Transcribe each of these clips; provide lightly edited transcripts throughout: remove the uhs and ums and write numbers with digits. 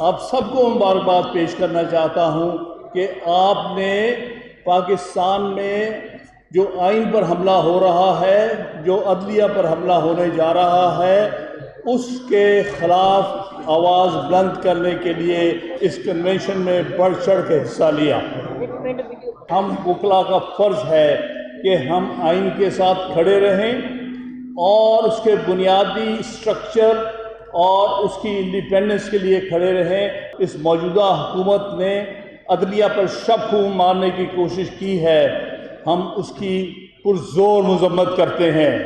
آپ سب کو مبارکباد پیش کرنا چاہتا ہوں کہ آپ نے پاکستان میں جو آئین پر حملہ ہو رہا ہے، جو عدلیہ پر حملہ ہونے جا رہا ہے، اس کے خلاف آواز بلند کرنے کے لیے اس کنونشن میں بڑھ چڑھ کے حصہ لیا۔ ہم وکلا کا فرض ہے کہ ہم آئین کے ساتھ کھڑے رہیں اور اس کے بنیادی اسٹرکچر اور اس کی انڈیپینڈنس کے لیے کھڑے رہیں۔ اس موجودہ حکومت نے عدلیہ پر شب مارنے کی کوشش کی ہے، ہم اس کی پرزور مذمت کرتے ہیں۔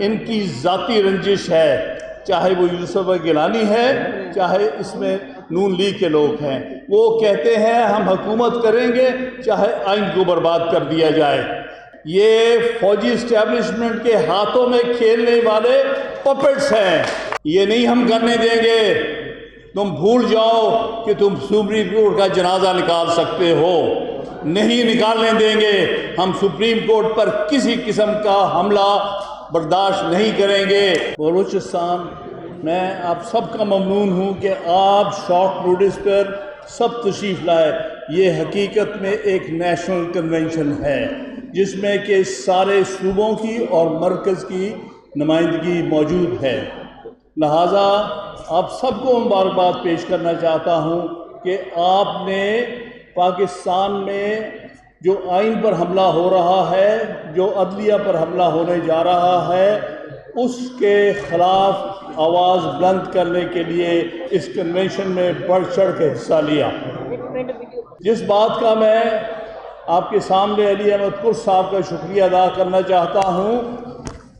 ان کی ذاتی رنجش ہے، چاہے وہ یوسف گیلانی ہے، چاہے اس میں نون لیگ کے لوگ ہیں۔ وہ کہتے ہیں ہم حکومت کریں گے چاہے آئین کو برباد کر دیا جائے۔ یہ فوجی اسٹیبلشمنٹ کے ہاتھوں میں کھیلنے والے پپٹس ہیں، یہ نہیں ہم کرنے دیں گے۔ تم بھول جاؤ کہ تم سپریم کورٹ کا جنازہ نکال سکتے ہو، نہیں نکالنے دیں گے۔ ہم سپریم کورٹ پر کسی قسم کا حملہ برداشت نہیں کریں گے۔ بلوچستان، میں آپ سب کا ممنون ہوں کہ آپ شارٹ نوٹس پر سب تشریف لائے۔ یہ حقیقت میں ایک نیشنل کنونشن ہے جس میں کہ سارے صوبوں کی اور مرکز کی نمائندگی موجود ہے، لہٰذا آپ سب کو مبارکباد پیش کرنا چاہتا ہوں کہ آپ نے پاکستان میں جو آئین پر حملہ ہو رہا ہے، جو عدلیہ پر حملہ ہونے جا رہا ہے، اس کے خلاف آواز بلند کرنے کے لیے اس کنونشن میں بڑھ چڑھ کے حصہ لیا۔ جس بات کا میں آپ کے سامنے علی احمد کرد صاحب کا شکریہ ادا کرنا چاہتا ہوں،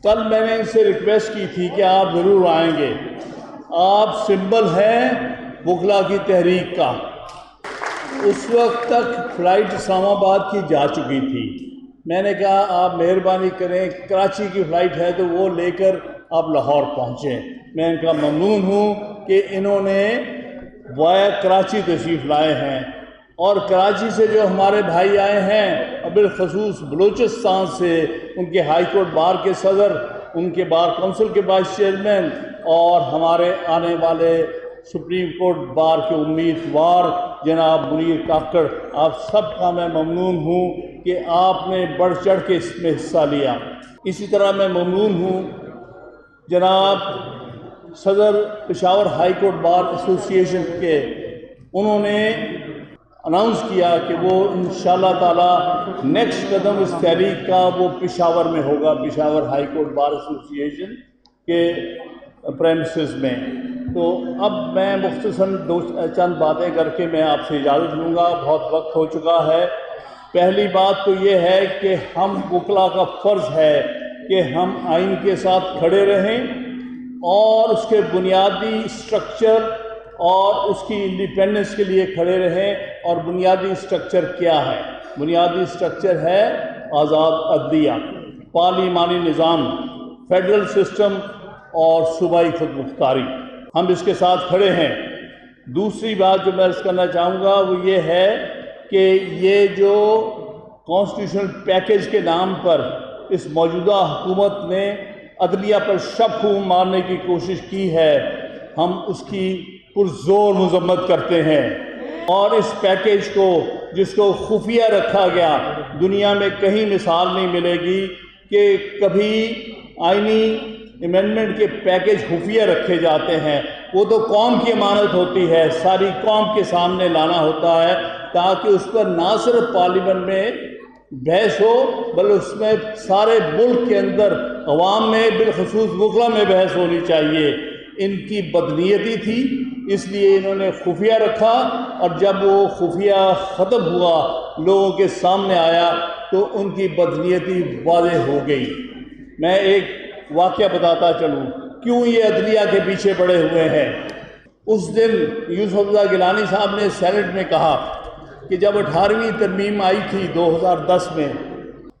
کل میں نے ان سے ریکویسٹ کی تھی کہ آپ ضرور آئیں گے۔ آپ سمبل ہیں وکلا کی تحریک کا۔ اس وقت تک فلائٹ اسلام آباد کی جا چکی تھی، میں نے کہا آپ مہربانی کریں، کراچی کی فلائٹ ہے تو وہ لے کر آپ لاہور پہنچیں۔ میں ان کا ممنون ہوں کہ انہوں نے وایا کراچی تشریف لائے ہیں، اور کراچی سے جو ہمارے بھائی آئے ہیں، اور بالخصوص بلوچستان سے ان کے ہائی کورٹ بار کے صدر، ان کے بار کونسل کے وائس چیئرمین، اور ہمارے آنے والے سپریم کورٹ بار کے امیدوار جناب منیر کاکڑ، آپ سب کا میں ممنون ہوں کہ آپ نے بڑھ چڑھ کے اس میں حصہ لیا۔ اسی طرح میں ممنون ہوں جناب صدر پشاور ہائی کورٹ بار ایسوسی ایشن کے، انہوں نے اناؤنس کیا کہ وہ انشاءاللہ تعالی نیکسٹ قدم اس تحریک کا وہ پشاور میں ہوگا، پشاور ہائی کورٹ بار ایسوسی ایشن کے پریمسز میں۔ تو اب میں مختصراً چند باتیں کر کے میں آپ سے اجازت لوں گا، بہت وقت ہو چکا ہے۔ پہلی بات تو یہ ہے کہ ہم وکلا کا فرض ہے کہ ہم آئین کے ساتھ کھڑے رہیں اور اس کے بنیادی اسٹرکچر اور اس کی انڈیپینڈنس کے لیے کھڑے رہیں۔ اور بنیادی اسٹرکچر کیا ہے؟ بنیادی اسٹرکچر ہے آزاد عدلیہ، پارلیمانی نظام، فیڈرل سسٹم اور صوبائی خود مختاری۔ ہم اس کے ساتھ کھڑے ہیں۔ دوسری بات جو میں عرض کرنا چاہوں گا وہ یہ ہے کہ یہ جو کانسٹیٹیوشنل پیکیج کے نام پر اس موجودہ حکومت نے عدلیہ پر شب مارنے کی کوشش کی ہے، ہم اس کی پرزور مذمت کرتے ہیں، اور اس پیکیج کو جس کو خفیہ رکھا گیا، دنیا میں کہیں مثال نہیں ملے گی کہ کبھی آئینی امینڈمنٹ کے پیکیج خفیہ رکھے جاتے ہیں۔ وہ تو قوم کی امانت ہوتی ہے، ساری قوم کے سامنے لانا ہوتا ہے تاکہ اس پر نہ صرف پارلیمنٹ میں بحث ہو بلکہ اس میں سارے ملک کے اندر عوام میں بالخصوص وکلا میں بحث ہونی چاہیے۔ ان کی بدنیتی تھی، اس لیے انہوں نے خفیہ رکھا، اور جب وہ خفیہ ختم ہوا، لوگوں کے سامنے آیا تو ان کی بدنیتی واضح ہو گئی۔ میں ایک واقعہ بتاتا چلوں کیوں یہ عدلیہ کے پیچھے پڑے ہوئے ہیں۔ اس دن یوسف گیلانی صاحب نے سینٹ میں کہا کہ جب 18ویں ترمیم آئی تھی 2010 میں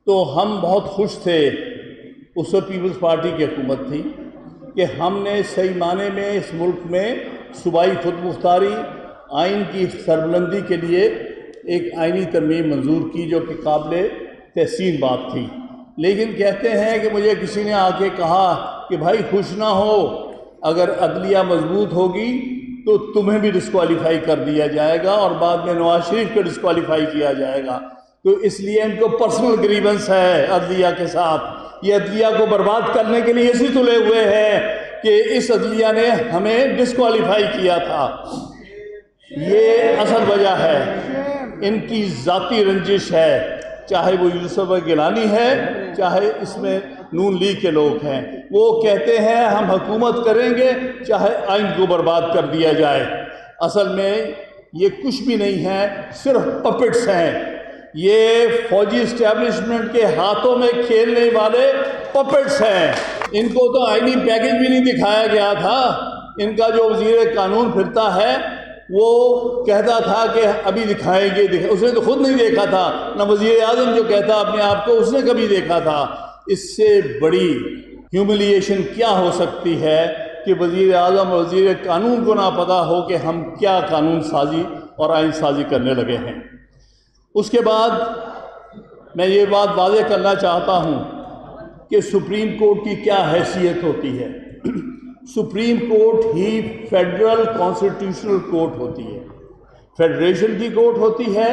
تو ہم بہت خوش تھے، اس وقت پیپلز پارٹی کی حکومت تھی، کہ ہم نے صحیح معنی میں اس ملک میں صوبائی خود مختاری آئین کی سربلندی کے لیے ایک آئینی ترمیم منظور کی جو کہ قابل تحسین بات تھی۔ لیکن کہتے ہیں کہ مجھے کسی نے آ کے کہا کہ بھائی خوش نہ ہو، اگر عدلیہ مضبوط ہوگی تو تمہیں بھی ڈسکوالیفائی کر دیا جائے گا اور بعد میں نواز شریف کو ڈسکوالیفائی کیا جائے گا۔ تو اس لیے ان کو پرسنل گریونس ہے عدلیہ کے ساتھ، یہ عدلیہ کو برباد کرنے کے لیے اسی تلے ہوئے ہیں کہ اس عدلیہ نے ہمیں ڈسکوالیفائی کیا تھا۔ یہ اصل وجہ ہے، ان کی ذاتی رنجش ہے، چاہے وہ یوسف گیلانی ہے، چاہے اس میں نون لیگ کے لوگ ہیں۔ وہ کہتے ہیں ہم حکومت کریں گے چاہے آئین کو برباد کر دیا جائے۔ اصل میں یہ کچھ بھی نہیں ہے، صرف پپٹس ہیں۔ یہ فوجی اسٹیبلشمنٹ کے ہاتھوں میں کھیلنے والے پپٹس ہیں۔ ان کو تو آئینی پیکج بھی نہیں دکھایا گیا تھا۔ ان کا جو وزیر قانون پھرتا ہے وہ کہتا تھا کہ ابھی دکھائیں گے، اس نے تو خود نہیں دیکھا تھا، نہ وزیر اعظم جو کہتا اپنے آپ کو اس نے کبھی دیکھا تھا۔ اس سے بڑی ہیوملیشن کیا ہو سکتی ہے کہ وزیر اعظم اور وزیر قانون کو نہ پتہ ہو کہ ہم کیا قانون سازی اور آئین سازی کرنے لگے ہیں۔ اس کے بعد میں یہ بات واضح کرنا چاہتا ہوں کہ سپریم کورٹ کی کیا حیثیت ہوتی ہے۔ سپریم کورٹ ہی فیڈرل کانسٹیٹیوشنل کورٹ ہوتی ہے، فیڈریشن کی کورٹ ہوتی ہے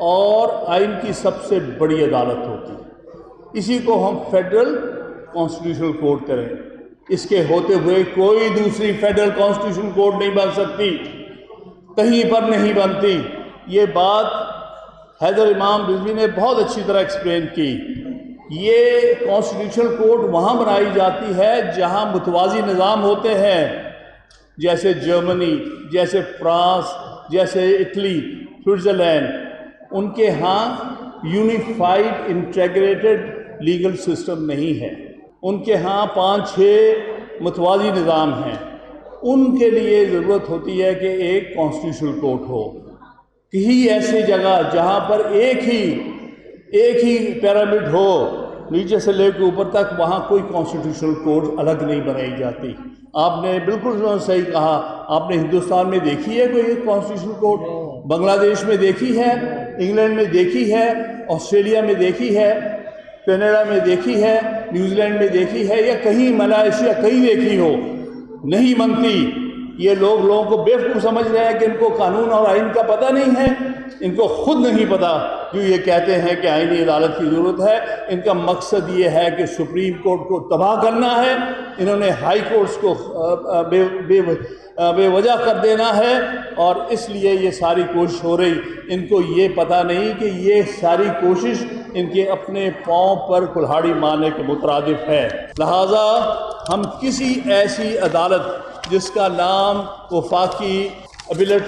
اور آئین کی سب سے بڑی عدالت ہوتی ہے۔ اسی کو ہم فیڈرل کانسٹیٹیوشنل کورٹ کریں، اس کے ہوتے ہوئے کوئی دوسری فیڈرل کانسٹیٹیوشنل کورٹ نہیں بن سکتی، کہیں پر نہیں بنتی۔ یہ بات حیدر امام رضوی نے بہت اچھی طرح ایکسپلین کی۔ یہ کانسٹیٹیوشنل کورٹ وہاں بنائی جاتی ہے جہاں متوازی نظام ہوتے ہیں، جیسے جرمنی، جیسے فرانس، جیسے اٹلی، سوئٹزرلینڈ۔ ان کے ہاں یونیفائڈ انٹیگریٹڈ لیگل سسٹم نہیں ہے، ان کے ہاں 5-6 متوازی نظام ہیں۔ ان کے لیے ضرورت ہوتی ہے کہ ایک کانسٹیٹیوشنل کورٹ ہو، کہیں ایسی جگہ جہاں پر ایک ہی پیرامڈ ہو نیچے سے لے کے اوپر تک، وہاں کوئی کانسٹیٹیوشنل کورٹ الگ نہیں بنائی جاتی۔ آپ نے بالکل صحیح کہا، آپ نے ہندوستان میں دیکھی ہے کوئی کانسٹیٹیوشنل کورٹ؟ بنگلہ دیش میں دیکھی ہے، انگلینڈ میں دیکھی ہے، آسٹریلیا میں دیکھی ہے، کینیڈا میں دیکھی ہے، نیوزی لینڈ میں دیکھی ہے، یا کہیں ملائیشیا کہیں دیکھی ہو؟ نہیں بنتی۔ یہ لوگوں کو بیوقوف سمجھ رہے ہیں کہ ان کو قانون اور آئین کا پتہ نہیں ہے، ان کو خود نہیں پتہ جو یہ کہتے ہیں کہ آئینی عدالت کی ضرورت ہے۔ ان کا مقصد یہ ہے کہ سپریم کورٹ کو تباہ کرنا ہے، انہوں نے ہائی کورٹس کو بے وجہ کر دینا ہے، اور اس لیے یہ ساری کوشش ہو رہی۔ ان کو یہ پتہ نہیں کہ یہ ساری کوشش ان کے اپنے پاؤں پر کلہاڑی مارنے کے مترادف ہے۔ لہٰذا ہم کسی ایسی عدالت جس کا نام وفاقی اپیلٹ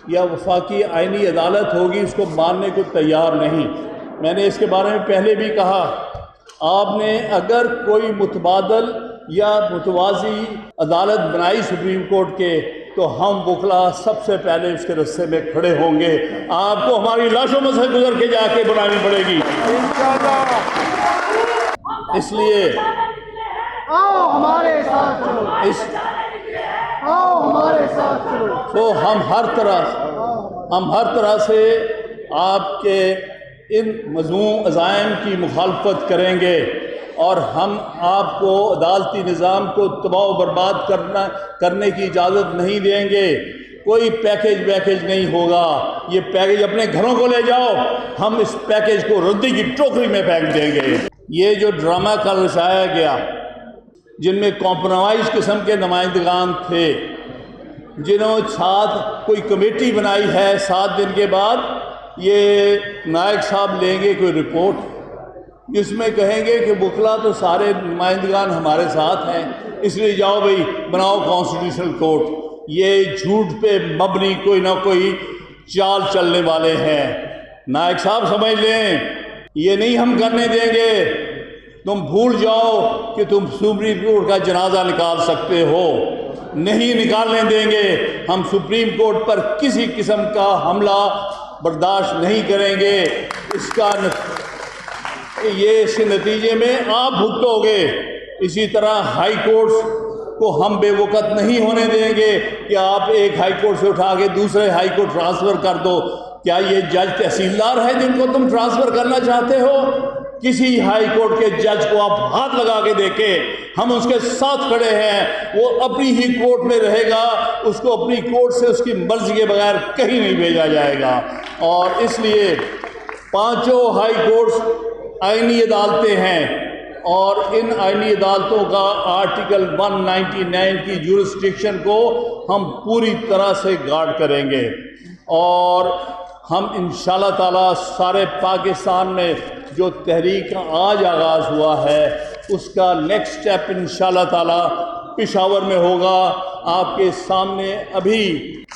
یا وفاقی آئینی عدالت ہوگی، اس کو ماننے کو تیار نہیں۔ میں نے اس کے بارے میں پہلے بھی کہا، آپ نے اگر کوئی متبادل یا متوازی عدالت بنائی سپریم کورٹ کے، تو ہم وکلا سب سے پہلے اس کے رستے میں کھڑے ہوں گے۔ آپ کو ہماری لاشوں میں سے گزر کے جا کے بنانی پڑے گی انشاءاللہ۔ اس لیے آؤ ہمارے ساتھ چلو، آؤ ہمارے ساتھ چلو۔ تو ہم ہر طرح سے آپ کے ان مذموم عزائم کی مخالفت کریں گے، اور ہم آپ کو عدالتی نظام کو تباہ و برباد کرنے کی اجازت نہیں دیں گے۔ کوئی پیکج نہیں ہوگا، یہ پیکج اپنے گھروں کو لے جاؤ، ہم اس پیکج کو ردی کی ٹوکری میں پھینک دیں گے۔ یہ جو ڈرامہ کل رچایا گیا، جن میں کمپرومائز قسم کے نمائندگان تھے، جنہوں ساتھ کوئی کمیٹی بنائی ہے، 7 دن کے بعد یہ نائک صاحب لیں گے کوئی رپورٹ جس میں کہیں گے کہ وکلا تو سارے نمائندگان ہمارے ساتھ ہیں، اس لیے جاؤ بھائی بناؤ کانسٹیٹیوشنل کورٹ۔ یہ جھوٹ پہ مبنی کوئی نہ کوئی چال چلنے والے ہیں۔ نائک صاحب سمجھ لیں، یہ نہیں ہم کرنے دیں گے۔ تم بھول جاؤ کہ تم سپریم کورٹ کا جنازہ نکال سکتے ہو، نہیں نکالنے دیں گے۔ ہم سپریم کورٹ پر کسی قسم کا حملہ برداشت نہیں کریں گے۔ اس کے نتیجے میں آپ بھگتو گے۔ اسی طرح ہائی کورٹس کو ہم بے وقت نہیں ہونے دیں گے کہ آپ ایک ہائی کورٹ سے اٹھا کے دوسرے ہائی کورٹ ٹرانسفر کر دو۔ کیا یہ جج تحصیلدار ہیں جن کو تم ٹرانسفر کرنا چاہتے ہو؟ کسی ہائی کورٹ کے جج کو آپ ہاتھ لگا کے دیکھیں، ہم اس کے ساتھ کھڑے ہیں، وہ اپنی ہی کورٹ میں رہے گا، اس کو اپنی کورٹ سے اس کی مرضی کے بغیر کہیں نہیں بھیجا جائے گا۔ اور اس لیے پانچوں ہائی کورٹس آئینی عدالتیں ہیں، اور ان آئینی عدالتوں کا آرٹیکل 199 کی جورسڈکشن کو ہم پوری طرح سے گارڈ کریں گے، اور ہم انشاءاللہ تعالیٰ سارے پاکستان میں جو تحریک آج آغاز ہوا ہے اس کا نیکسٹ سٹیپ انشاءاللہ تعالیٰ پشاور میں ہوگا۔ آپ کے سامنے ابھی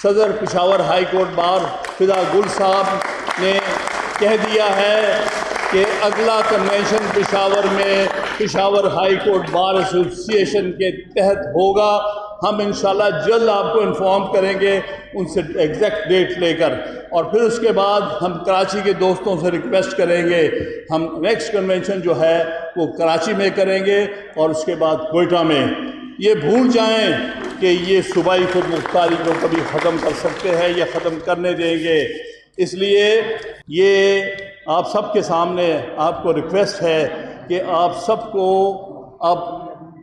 صدر پشاور ہائی کورٹ بار فدا گل صاحب نے کہہ دیا ہے کہ اگلا کنونشن پشاور میں پشاور ہائی کورٹ بار ایسوسی ایشن کے تحت ہوگا۔ ہم انشاءاللہ جلد آپ کو انفارم کریں گے ان سے ایگزیکٹ ڈیٹ لے کر، اور پھر اس کے بعد ہم کراچی کے دوستوں سے ریکویسٹ کریں گے، ہم نیکسٹ کنونشن جو ہے وہ کراچی میں کریں گے اور اس کے بعد کوئٹہ میں۔ یہ بھول جائیں کہ یہ صوبائی خود مختاری کو کبھی ختم کر سکتے ہیں یا ختم کرنے دیں گے، اس لیے یہ آپ سب کے سامنے آپ کو ریکویسٹ ہے کہ آپ سب کو اب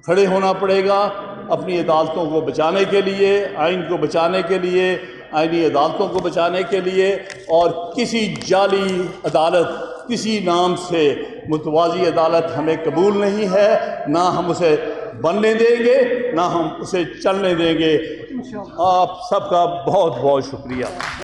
کھڑے ہونا پڑے گا اپنی عدالتوں کو بچانے کے لیے، آئین کو بچانے کے لیے، آئینی عدالتوں کو بچانے کے لیے، اور کسی جعلی عدالت، کسی نام سے متوازی عدالت ہمیں قبول نہیں ہے، نہ ہم اسے بننے دیں گے، نہ ہم اسے چلنے دیں گے۔ آپ سب کا بہت بہت شکریہ۔